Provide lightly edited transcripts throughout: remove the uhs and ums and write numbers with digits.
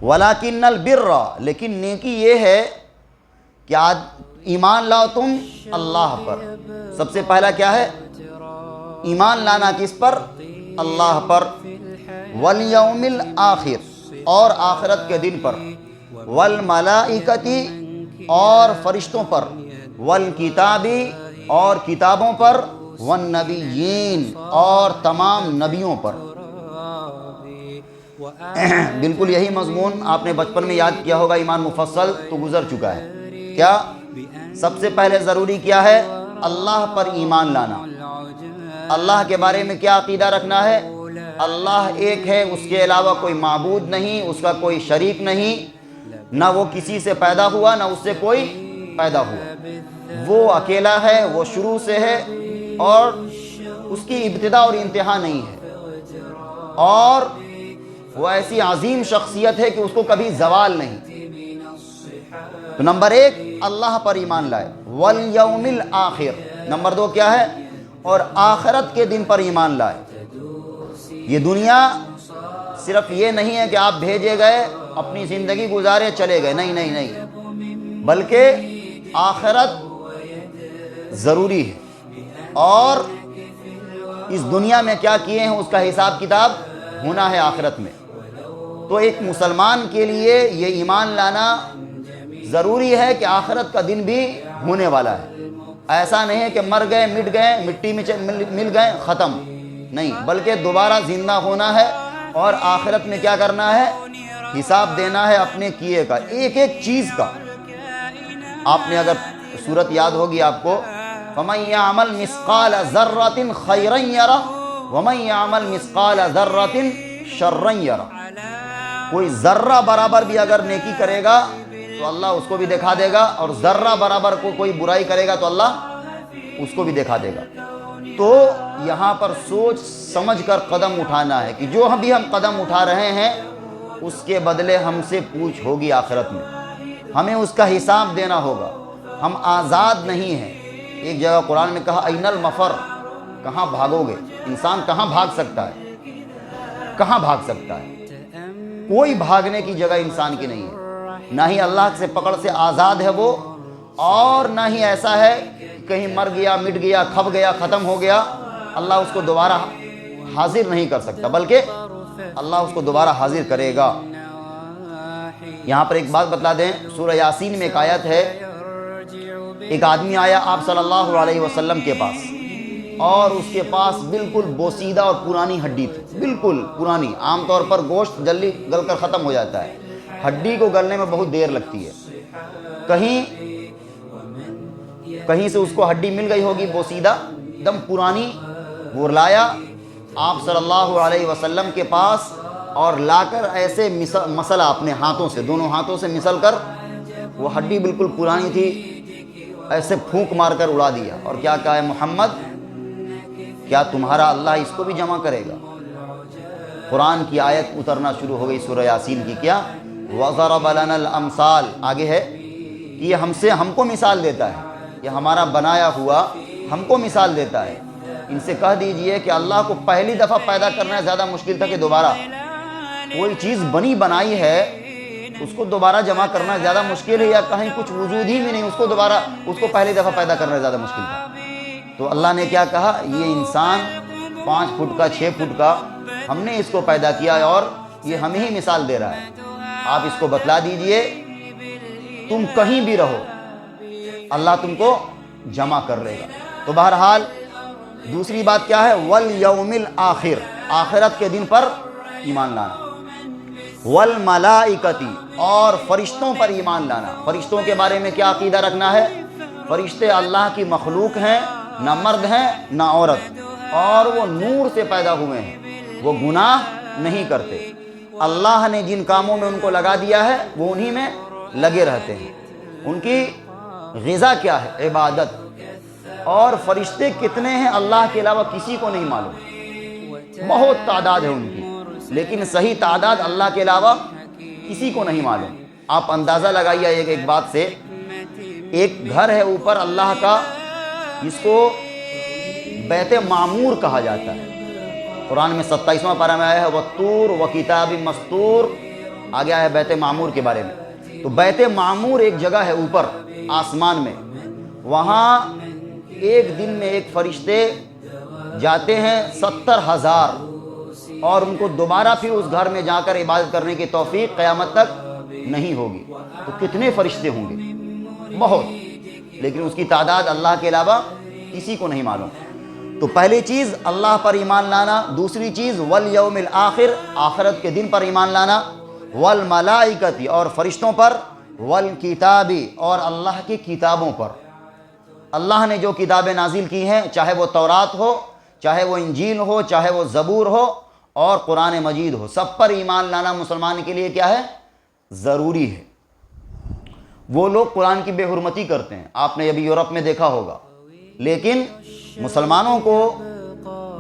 وَلَكِنَّ الْبِرَّ، لیکن نیکی یہ ہے کہ آج ایمان لاؤ تم اللہ پر۔ سب سے پہلا کیا ہے؟ ایمان لانا کس پر؟ اللہ پر۔ وَالْيَوْمِ الْآخِرِ، اور آخرت کے دن پر۔ وَالْمَلَائِكَةِ، اور فرشتوں پر۔ وَالْكِتَابِ، اور کتابوں پر۔ وَالنَّبِيِّينَ، اور تمام نبیوں پر۔ بالکل یہی مضمون آپ نے بچپن میں یاد کیا ہوگا، ایمان مفصل تو گزر چکا ہے۔ کیا سب سے پہلے ضروری کیا ہے؟ اللہ پر ایمان لانا۔ اللہ کے بارے میں کیا عقیدہ رکھنا ہے؟ اللہ ایک ہے، اس کے علاوہ کوئی معبود نہیں، اس کا کوئی شریک نہیں، نہ وہ کسی سے پیدا ہوا نہ اس سے کوئی پیدا ہوا، وہ اکیلا ہے، وہ شروع سے ہے اور اس کی ابتدا اور انتہا نہیں ہے، اور وہ ایسی عظیم شخصیت ہے کہ اس کو کبھی زوال نہیں۔ تو نمبر ایک اللہ پر ایمان لائے۔ والیوم الآخر، نمبر دو کیا ہے؟ اور آخرت کے دن پر ایمان لائے۔ یہ دنیا صرف یہ نہیں ہے کہ آپ بھیجے گئے، اپنی زندگی گزارے چلے گئے، نہیں نہیں نہیں، بلکہ آخرت ضروری ہے، اور اس دنیا میں کیا کیے ہیں اس کا حساب کتاب ہونا ہے آخرت میں۔ تو ایک مسلمان کے لیے یہ ایمان لانا ضروری ہے کہ آخرت کا دن بھی ہونے والا ہے۔ ایسا نہیں ہے کہ مر گئے، مٹ گئے، مٹی میں مل گئے، ختم نہیں، بلکہ دوبارہ زندہ ہونا ہے، اور آخرت میں کیا کرنا ہے؟ حساب دینا ہے اپنے کیے کا، ایک ایک چیز کا۔ آپ نے اگر سورت یاد ہوگی آپ کو، فَمَن يَعْمَلْ مِثْقَالَ ذَرَّةٍ خَيْرًا يَرَهُ وَمَن يَعْمَلْ مِثْقَالَ ذَرَّةٍ شَرًّا يَرَهُ۔ کوئی ذرہ برابر بھی اگر نیکی کرے گا تو اللہ اس کو بھی دکھا دے گا، اور ذرہ برابر کو کوئی برائی کرے گا تو اللہ اس کو بھی دکھا دے گا۔ تو یہاں پر سوچ سمجھ کر قدم اٹھانا ہے کہ جو بھی ہم قدم اٹھا رہے ہیں اس کے بدلے ہم سے پوچھ ہوگی آخرت میں، ہمیں اس کا حساب دینا ہوگا، ہم آزاد نہیں ہیں۔ ایک جگہ قرآن میں کہا این المفر، کہاں بھاگو گے؟ انسان کہاں بھاگ سکتا ہے؟ کہاں بھاگ سکتا ہے؟ کوئی بھاگنے کی جگہ انسان کی نہیں ہے، نہ ہی اللہ سے پکڑ سے آزاد ہے وہ، اور نہ ہی ایسا ہے کہیں مر گیا، مٹ گیا، کھپ گیا، ختم ہو گیا، اللہ اس کو دوبارہ حاضر نہیں کر سکتا، بلکہ اللہ اس کو دوبارہ حاضر کرے گا۔ یہاں پر ایک بات بتلا دیں، سورہ یاسین میں ایک آیت ہے، ایک آدمی آیا آپ صلی اللہ علیہ وسلم کے پاس، اور اس کے پاس بالکل بوسیدہ اور پرانی ہڈی تھی، بالکل پرانی۔ عام طور پر گوشت جلدی گل کر ختم ہو جاتا ہے، ہڈی کو گلنے میں بہت دیر لگتی ہے۔ کہیں سے اس کو ہڈی مل گئی ہوگی بوسیدہ، دم پرانی، وہ لایا آپ صلی اللہ علیہ وسلم کے پاس، اور لا کر ایسے مسلا اپنے ہاتھوں سے، دونوں ہاتھوں سے مسل کر، وہ ہڈی بالکل پرانی تھی، ایسے پھونک مار کر اڑا دیا، اور کیا کہا ہے محمد، کیا تمہارا اللہ اس کو بھی جمع کرے گا؟ قرآن کی آیت اترنا شروع ہو گئی سورہ یاسین کی، کیا وَضَرَبَ لَنَا الْأَمْثَالَ، آگے ہے کہ یہ ہم کو مثال دیتا ہے، یہ ہمارا بنایا ہوا ہم کو مثال دیتا ہے۔ ان سے کہہ دیجئے کہ اللہ کو پہلی دفعہ پیدا کرنا زیادہ مشکل تھا کہ دوبارہ کوئی چیز بنی بنائی ہے اس کو دوبارہ جمع کرنا زیادہ مشکل ہے، یا کہیں کچھ وجود ہی میں نہیں اس کو پہلی دفعہ پیدا کرنا زیادہ مشکل تھا۔ تو اللہ نے کیا کہا، یہ انسان 5 فٹ کا 6 فٹ کا ہم نے اس کو پیدا کیا ہے، اور یہ ہمیں ہی مثال دے رہا ہے، آپ اس کو بتلا دیجئے، تم کہیں بھی رہو اللہ تم کو جمع کر لے گا۔ تو بہرحال دوسری بات کیا ہے؟ والیوم الآخر، آخرت کے دن پر ایمان لانا۔ والملائکتی، اور فرشتوں پر ایمان لانا۔ فرشتوں کے بارے میں کیا عقیدہ رکھنا ہے؟ فرشتے اللہ کی مخلوق ہیں، نہ مرد ہیں نہ عورت، اور وہ نور سے پیدا ہوئے ہیں، وہ گناہ نہیں کرتے، اللہ نے جن کاموں میں ان کو لگا دیا ہے وہ انہی میں لگے رہتے ہیں، ان کی غذا کیا ہے؟ عبادت۔ اور فرشتے کتنے ہیں اللہ کے علاوہ کسی کو نہیں معلوم، بہت تعداد ہے ان کی، لیکن صحیح تعداد اللہ کے علاوہ کسی کو نہیں معلوم۔ آپ اندازہ لگائیے ایک بات سے، ایک گھر ہے اوپر اللہ کا جس کو بیت معمور کہا جاتا ہے، قرآن میں 27واں پارہ میں آیا ہے وَالطُّورِ وَكِتَابٍ مَسْطُورٍ، آگے آیا بیت معمور کے بارے میں. تو بیت معمور ایک جگہ ہے اوپر آسمان میں, وہاں ایک دن میں ایک فرشتے جاتے ہیں 70,000, اور ان کو دوبارہ پھر اس گھر میں جا کر عبادت کرنے کی توفیق قیامت تک نہیں ہوگی. تو کتنے فرشتے ہوں گے؟ بہت, لیکن اس کی تعداد اللہ کے علاوہ کسی کو نہیں معلوم. تو پہلی چیز اللہ پر ایمان لانا, دوسری چیز والیوم الآخر, آخرت کے دن پر ایمان لانا, والملائکتی, اور فرشتوں پر, والکتابی, اور اللہ کی کتابوں پر. اللہ نے جو کتابیں نازل کی ہیں, چاہے وہ تورات ہو, چاہے وہ انجیل ہو, چاہے وہ زبور ہو اور قرآن مجید ہو, سب پر ایمان لانا مسلمان کے لیے کیا ہے؟ ضروری ہے. وہ لوگ قرآن کی بے حرمتی کرتے ہیں, آپ نے ابھی یورپ میں دیکھا ہوگا, لیکن مسلمانوں کو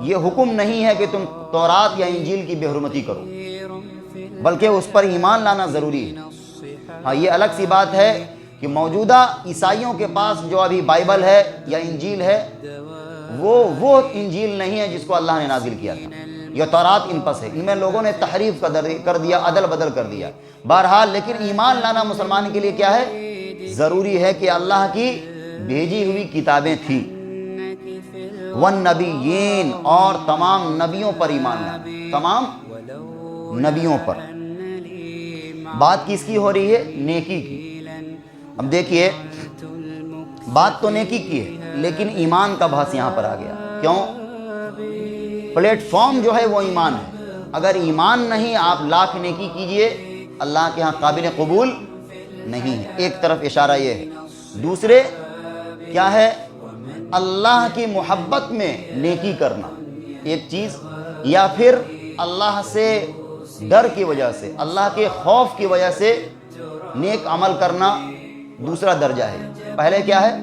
یہ حکم نہیں ہے کہ تم تورات یا انجیل کی بے حرمتی کرو, بلکہ اس پر ایمان لانا ضروری ہے. ہاں, یہ الگ سی بات ہے کہ موجودہ عیسائیوں کے پاس جو ابھی بائبل ہے یا انجیل ہے, وہ انجیل نہیں ہے جس کو اللہ نے نازل کیا تھا. یہ تورات ان پس ہے, ان میں لوگوں نے تحریف کر دیا, عدل بدل کر دیا. بہرحال لیکن ایمان لانا مسلمان کے لیے کیا ہے؟ ضروری ہے کہ اللہ کی بھیجی ہوئی کتابیں تھیں, والنبیین, اور تمام نبیوں پر ایمان لانا, تمام نبیوں پر. بات کس کی ہو رہی ہے؟ نیکی کی. اب دیکھیے, بات تو نیکی کی ہے, لیکن ایمان کا بحث یہاں پر آ گیا. کیوں؟ پلیٹ فارم جو ہے وہ ایمان ہے. اگر ایمان نہیں, آپ لاکھ نیکی کیجئے, اللہ کے ہاں قابل قبول نہیں ہے. ایک طرف اشارہ یہ ہے. دوسرے کیا ہے؟ اللہ کی محبت میں نیکی کرنا ایک چیز, یا پھر اللہ سے ڈر کی وجہ سے, اللہ کے خوف کی وجہ سے نیک عمل کرنا دوسرا درجہ ہے. پہلے کیا ہے؟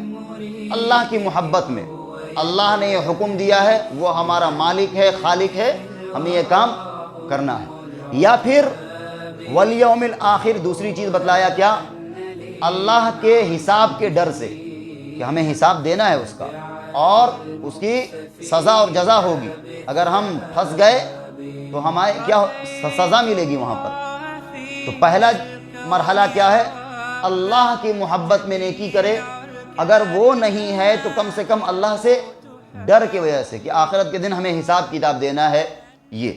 اللہ کی محبت میں, اللہ نے یہ حکم دیا ہے, وہ ہمارا مالک ہے, خالق ہے, ہمیں یہ کام کرنا ہے. یا پھر والیوم الآخر, دوسری چیز بتلایا کیا؟ اللہ کے حساب کے ڈر سے, کہ ہمیں حساب دینا ہے اس کا, اور اس کی سزا اور جزا ہوگی. اگر ہم پھنس گئے تو ہمیں کیا سزا ملے گی وہاں پر. تو پہلا مرحلہ کیا ہے؟ اللہ کی محبت میں نیکی کرے. اگر وہ نہیں ہے تو کم سے کم اللہ سے ڈر کی وجہ سے, کہ آخرت کے دن ہمیں حساب کتاب دینا ہے. یہ